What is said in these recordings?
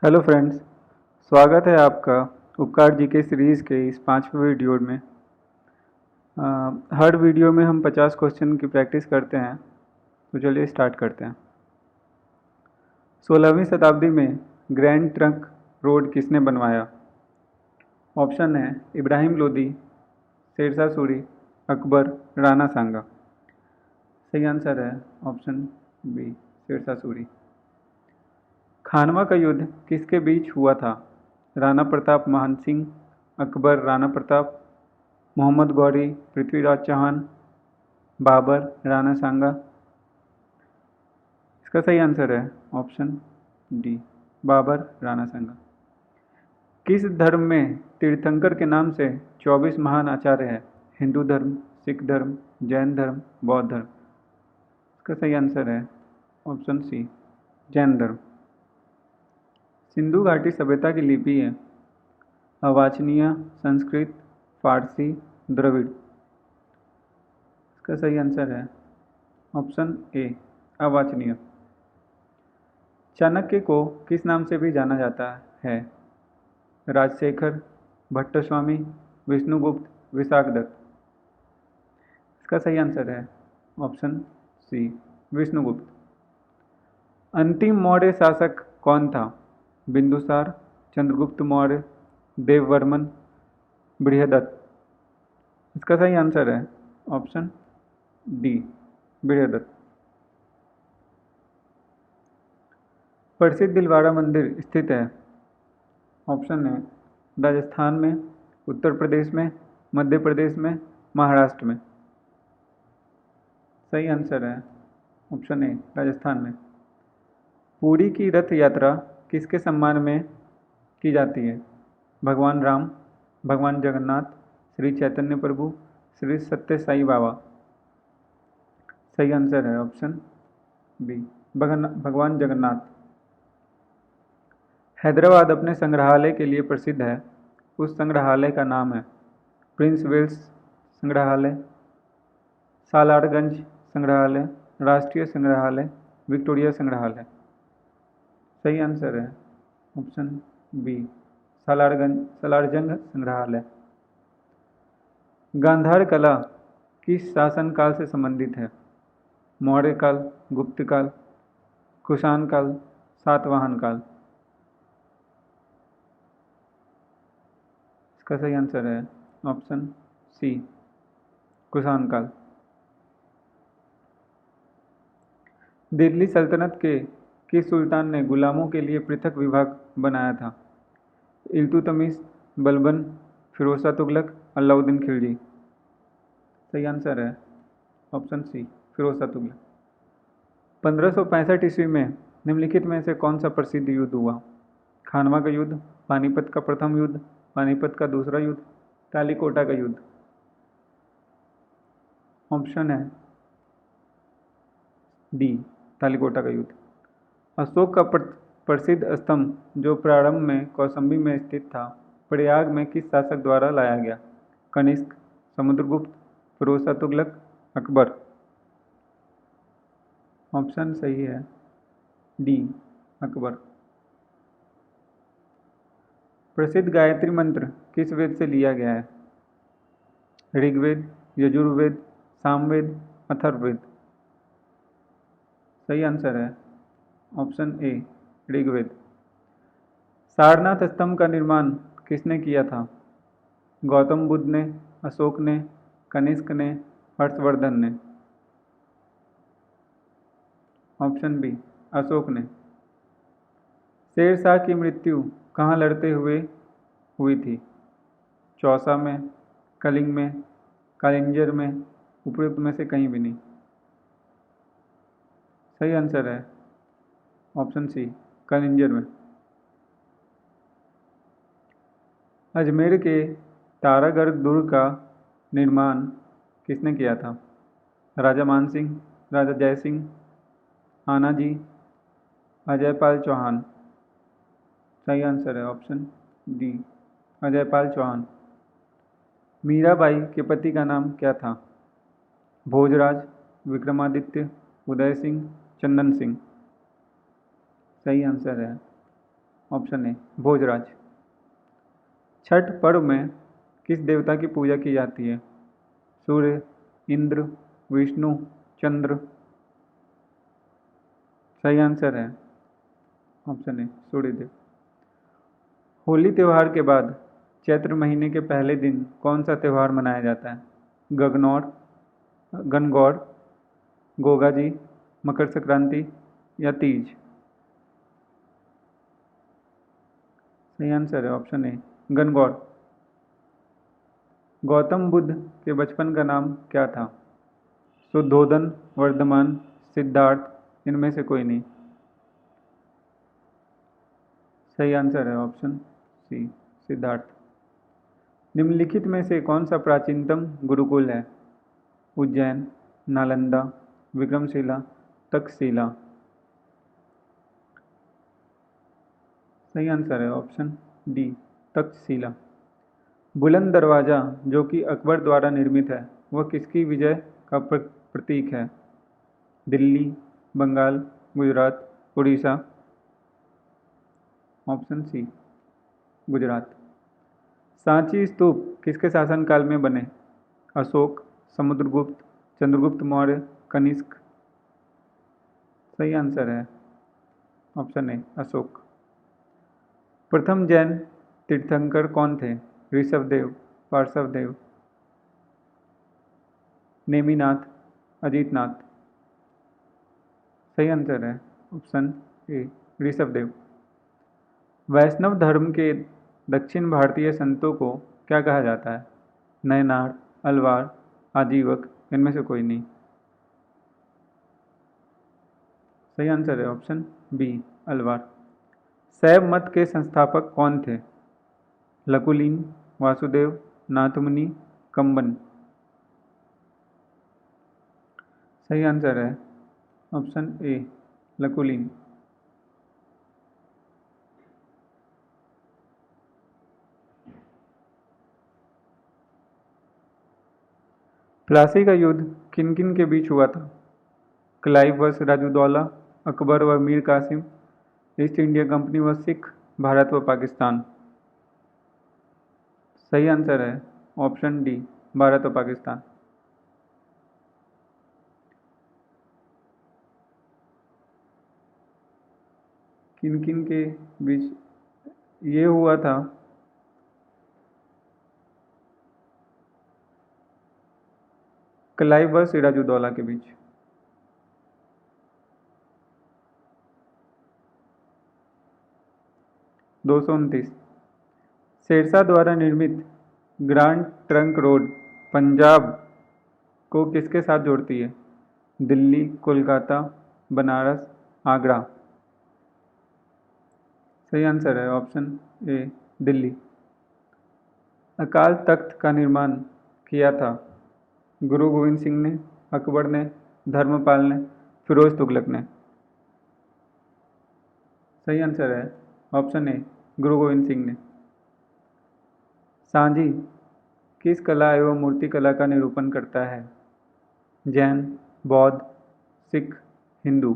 Hello friends, स्वागत है आपका उपकार जी के सीरीज़ के इस 5वें वीडियो में। हर वीडियो में हम 50 क्वेश्चन की प्रैक्टिस करते हैं, तो चलिए स्टार्ट करते हैं। 16वीं शताब्दी में ग्रैंड ट्रंक रोड किसने बनवाया? ऑप्शन है इब्राहिम लोदी, शेरशाह सूरी, अकबर, राणा सांगा। सही आंसर है ऑप्शन बी, शेरशाह सूरी। खानवा का युद्ध किसके बीच हुआ था? राणा प्रताप महान सिंह, अकबर राणा प्रताप, मोहम्मद गौरी पृथ्वीराज चौहान, बाबर राणा सांगा। इसका सही आंसर है ऑप्शन डी, बाबर राणा सांगा। किस धर्म में तीर्थंकर के नाम से 24 महान आचार्य हैं? हिंदू धर्म, सिख धर्म, जैन धर्म, बौद्ध धर्म। इसका सही आंसर है ऑप्शन सी, जैन धर्म। सिंधु घाटी सभ्यता की लिपि है अवाचनीय, संस्कृत, फारसी, द्रविड़। इसका सही आंसर है ऑप्शन ए, अवाचनीय। चाणक्य को किस नाम से भी जाना जाता है? राजशेखर, भट्टस्वामी, विष्णुगुप्त, विशाखदत्त। इसका सही आंसर है ऑप्शन सी, विष्णुगुप्त। अंतिम मौर्य शासक कौन था? बिंदुसार, चंद्रगुप्त मौर्य, देववर्मन, बृहदत्त। इसका सही आंसर है ऑप्शन डी, बृहदत्त। प्रसिद्ध दिलवाड़ा मंदिर स्थित है? ऑप्शन है राजस्थान में, उत्तर प्रदेश में, मध्य प्रदेश में, महाराष्ट्र में। सही आंसर है ऑप्शन ए, राजस्थान में। पुरी की रथ यात्रा किसके सम्मान में की जाती है? भगवान राम, भगवान जगन्नाथ, श्री चैतन्य प्रभु, श्री सत्य साई बाबा। सही आंसर है ऑप्शन बी, भगवान जगन्नाथ। हैदराबाद अपने संग्रहालय के लिए प्रसिद्ध है, उस संग्रहालय का नाम है प्रिंस वेल्स संग्रहालय, सालारगंज संग्रहालय, राष्ट्रीय संग्रहालय, विक्टोरिया संग्रहालय। सही आंसर है ऑप्शन बी, सालारजंग संग्रहालय। गांधार कला किस शासनकाल से संबंधित है? मौर्य काल, गुप्त काल, कुषाण काल, सातवाहन काल। इसका सही आंसर है ऑप्शन सी, कुषाण काल। दिल्ली सल्तनत के किस सुल्तान ने गुलामों के लिए पृथक विभाग बनाया था? इल्तुतमिश, बलबन, फिरोज तुगलक, अलाउद्दीन खिलजी। सही आंसर है ऑप्शन सी, फिरोज तुगलक। 1565 ईस्वी में निम्नलिखित में से कौन सा प्रसिद्ध युद्ध हुआ? खानवा का युद्ध, पानीपत का प्रथम युद्ध, पानीपत का दूसरा युद्ध, तालीकोटा का युद्ध। ऑप्शन है डी, तालीकोटा का युद्ध। अशोक का प्रसिद्ध स्तंभ जो प्रारंभ में कौशाम्बी में स्थित था, प्रयाग में किस शासक द्वारा लाया गया? कनिष्क, समुद्रगुप्त, फिरोज तुगलक, अकबर। ऑप्शन सही है डी, अकबर। प्रसिद्ध गायत्री मंत्र किस वेद से लिया गया है? ऋग्वेद, यजुर्वेद, सामवेद, अथर्ववेद। सही आंसर है ऑप्शन ए, ऋग्वेद। सारनाथ स्तंभ का निर्माण किसने किया था? गौतम बुद्ध ने, अशोक ने, कनिष्क ने, हर्षवर्धन ने। ऑप्शन बी, अशोक ने। शेरशाह की मृत्यु कहाँ लड़ते हुए हुई थी? चौसा में, कलिंग में, कालिंजर में, उपयुक्त में से कहीं भी नहीं। सही आंसर है ऑप्शन सी, कालिंजर में। अजमेर के तारागढ़ दुर्ग का निर्माण किसने किया था? राजा मानसिंह, राजा जयसिंह, आनाजी, अजयपाल चौहान। सही आंसर है ऑप्शन डी, अजयपाल चौहान। मीराबाई के पति का नाम क्या था? भोजराज, विक्रमादित्य, उदय सिंह, चंदन सिंह। सही आंसर है ऑप्शन ए भोजराज। छठ पर्व में किस देवता की पूजा की जाती है? सूर्य, इंद्र, विष्णु, चंद्र। सही आंसर है ऑप्शन ए सूर्यदेव। होली त्यौहार के बाद चैत्र महीने के पहले दिन कौन सा त्यौहार मनाया जाता है? गगनौर, गणगौर, गोगाजी, मकर संक्रांति या तीज। सही आंसर है ऑप्शन ए गणगौर। गौतम बुद्ध के बचपन का नाम क्या था? शुद्धोदन, वर्धमान, सिद्धार्थ, इनमें से कोई नहीं। सही आंसर है ऑप्शन सी सिद्धार्थ। निम्नलिखित में से कौन सा प्राचीनतम गुरुकुल है? उज्जैन, नालंदा, विक्रमशिला, तक्षशिला। सही आंसर है ऑप्शन डी तक्षशिला। बुलंद दरवाज़ा जो कि अकबर द्वारा निर्मित है वह किसकी विजय का प्रतीक है? दिल्ली, बंगाल, गुजरात, उड़ीसा। Option C Gujarat. सांची स्तूप किसके शासनकाल में बने? अशोक, समुद्रगुप्त, चंद्रगुप्त मौर्य, कनिष्क। सही आंसर है ऑप्शन ए अशोक। प्रथम जैन तीर्थंकर कौन थे? ऋषभदेव, पार्श्वदेव, नेमिनाथ, अजीतनाथ। सही आंसर है ऑप्शन ए ऋषभदेव। वैष्णव धर्म के दक्षिण भारतीय संतों को क्या कहा जाता है? नयनार, अलवार, आजीवक, इनमें से कोई नहीं। सही आंसर है ऑप्शन बी अलवार। शैव मत के संस्थापक कौन थे? लकुलीन, वासुदेव, नाथमुनि, कंबन। सही आंसर है ऑप्शन ए लकुलीन। प्लासी का युद्ध किन किन के बीच हुआ था? क्लाइव व सिराजुद्दौला, अकबर व Mir Qasim, East India Company व सिख, भारत व पाकिस्तान। सही आंसर है ऑप्शन डी भारत व पाकिस्तान। किन किन के बीच ये हुआ था? क्लाइव व सिराजुद्दौला के बीच। 229। शेरशाह द्वारा निर्मित ग्रांड ट्रंक रोड पंजाब को किसके साथ जोड़ती है? दिल्ली, कोलकाता, बनारस, आगरा। सही आंसर है ऑप्शन ए दिल्ली। अकाल तख्त का निर्माण किया था? गुरु गोविंद सिंह ने, अकबर ने, धर्मपाल ने, फिरोज तुगलक ने। सही आंसर है ऑप्शन ए गुरु गोविंद सिंह ने। सांझी किस कला एवं मूर्तिकला का निरूपण करता है? जैन, बौद्ध, सिख, हिंदू।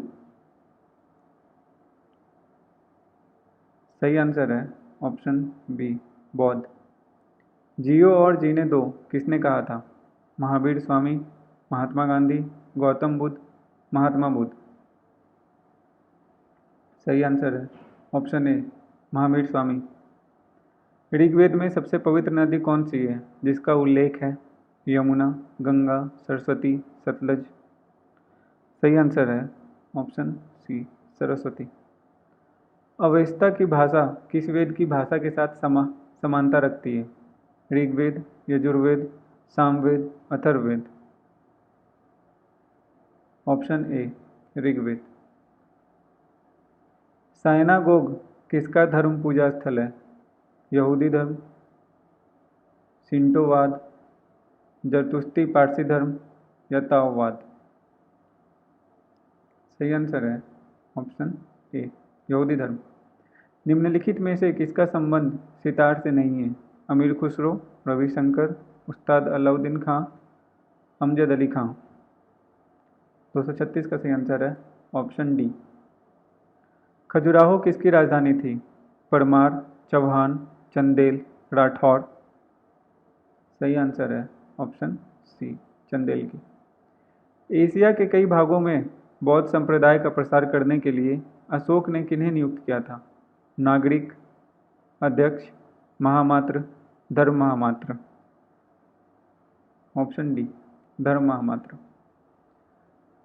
सही आंसर है ऑप्शन बी बौद्ध। जियो और जीने दो किसने कहा था? महावीर स्वामी, महात्मा गांधी, गौतम बुद्ध, महात्मा बुद्ध। सही आंसर है ऑप्शन ए महावीर स्वामी। ऋग्वेद में सबसे पवित्र नदी कौन सी है जिसका उल्लेख है? यमुना, गंगा, सरस्वती, सतलज। सही आंसर है ऑप्शन सी सरस्वती। अवेस्ता की भाषा किस वेद की भाषा के साथ समानता रखती है? Rigveda, Yajurveda, Samaveda, Atharvaveda. Option A Rigveda. Synagogue किसका धर्म पूजा स्थल है? यहूदी धर्म, शिंटोवाद, जरतुस्ती पारसी धर्म या ताओवाद। सही आंसर है ऑप्शन ए यहूदी धर्म। निम्नलिखित में से किसका संबंध सितार से नहीं है? अमीर खुसरो, रविशंकर, उस्ताद अलाउद्दीन खां, अमजद अली खां। 236 का सही आंसर है ऑप्शन डी। खजुराहो किसकी राजधानी थी? परमार, चौहान, चंदेल, राठौर। सही आंसर है ऑप्शन सी, चंदेल की। एशिया के कई भागों में बौद्ध संप्रदाय का प्रसार करने के लिए अशोक ने किन्हें नियुक्त किया था? नागरिक, अध्यक्ष, महामात्र, धर्म महामात्र। ऑप्शन डी, धर्म महामात्र।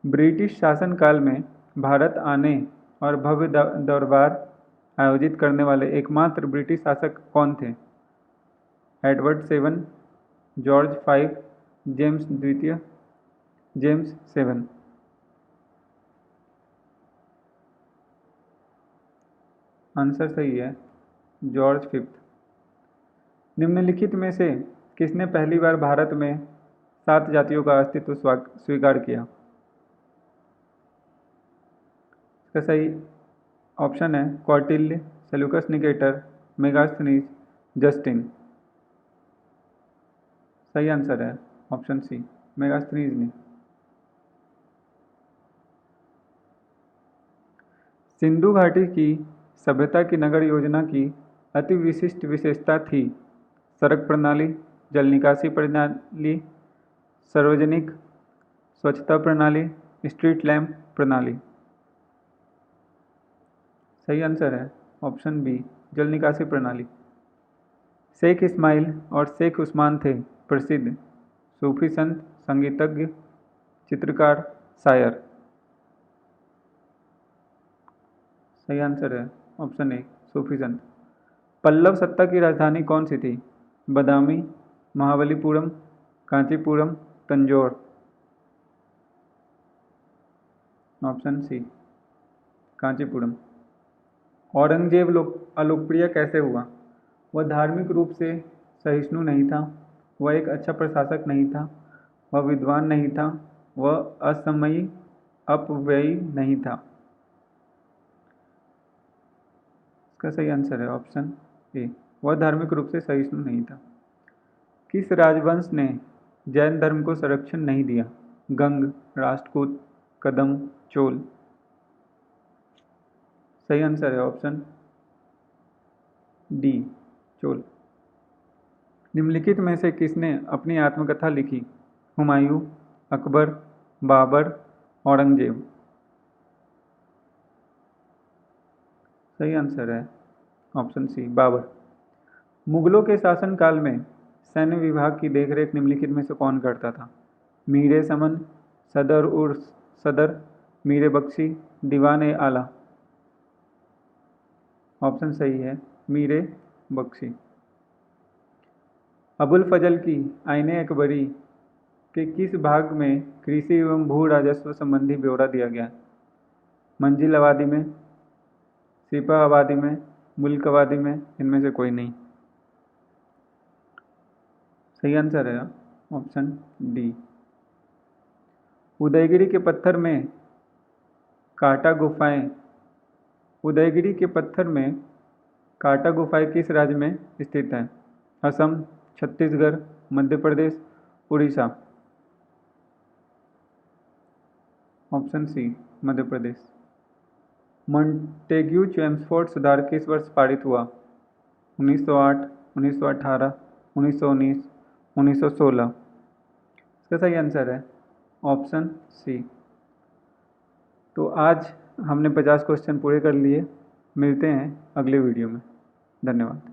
ब्रिटिश शासनकाल में भारत आने और भव्य दरबार आयोजित करने वाले एकमात्र ब्रिटिश शासक कौन थे? Edward seven, George five, James द्वितीय, जेम्स सेवन। आंसर सही है, जॉर्ज फिफ्थ। निम्नलिखित में से किसने पहली बार भारत में 7 जातियों का अस्तित्व स्वीकार किया? इसका सही ऑप्शन है Kautilya, Seleucus Nicator, Megasthenes, Justin. सही आंसर है ऑप्शन सी, मेगास्थनीज ने। सिंधु घाटी की सभ्यता की नगर योजना की अति विशिष्ट विशेषता थी सड़क प्रणाली, जल निकासी प्रणाली, सार्वजनिक स्वच्छता प्रणाली, स्ट्रीट लैंप प्रणाली। सही आंसर है ऑप्शन बी, जल निकासी प्रणाली। शेख इस्माइल और शेख उस्मान थे प्रसिद्ध सूफी संत, संगीतज्ञ, चित्रकार, शायर। सही आंसर है ऑप्शन ए, सूफी संत। पल्लव सत्ता की राजधानी कौन सी थी? बदामी, महाबलीपुरम, कांचीपुरम, तंजौर। Option C, Kanchipuram. औरंगजेब अलोकप्रिय कैसे हुआ? वह धार्मिक रूप से सहिष्णु नहीं था, वह एक अच्छा प्रशासक नहीं था, वह विद्वान नहीं था, वह असमयी अपव्ययी नहीं था। इसका सही आंसर है ऑप्शन ए, वह धार्मिक रूप से सहिष्णु नहीं था। किस राजवंश ने जैन धर्म को संरक्षण नहीं दिया? गंग, राष्ट्रकूट, कदम, चोल। सही आंसर है ऑप्शन डी, चोल। निम्नलिखित में से किसने अपनी आत्मकथा लिखी? हुमायूं, अकबर, बाबर, औरंगजेब। सही आंसर है ऑप्शन सी, बाबर। मुगलों के शासनकाल में सैन्य विभाग की देखरेख निम्नलिखित में से कौन करता था? मीर समन, सदर उर्स सदर, मीर बख्शी, दीवान ए आला। ऑप्शन सही है मीर बख्शी। अबुल फजल की आईने अकबरी के किस भाग में कृषि एवं भू राजस्व संबंधी ब्यौरा दिया गया? मंजिल आबादी में, सिपा आबादी में, मुल्क आबादी में, इनमें से कोई नहीं। सही आंसर है ऑप्शन डी। उदयगिरी के पत्थर में काटा गुफाएं उदयगिरी के पत्थर में काटा गुफाएं किस राज्य में स्थित है? असम, छत्तीसगढ़, मध्य प्रदेश, उड़ीसा। ऑप्शन सी, मध्य प्रदेश। मॉन्टेग्यू चेम्सफोर्ड सुधार किस वर्ष पारित हुआ? 1908, 1918, 1919, 1916। इसका सही आंसर है ऑप्शन सी। तो आज हमने 50 क्वेश्चन पूरे कर लिए। मिलते हैं अगले वीडियो में। धन्यवाद।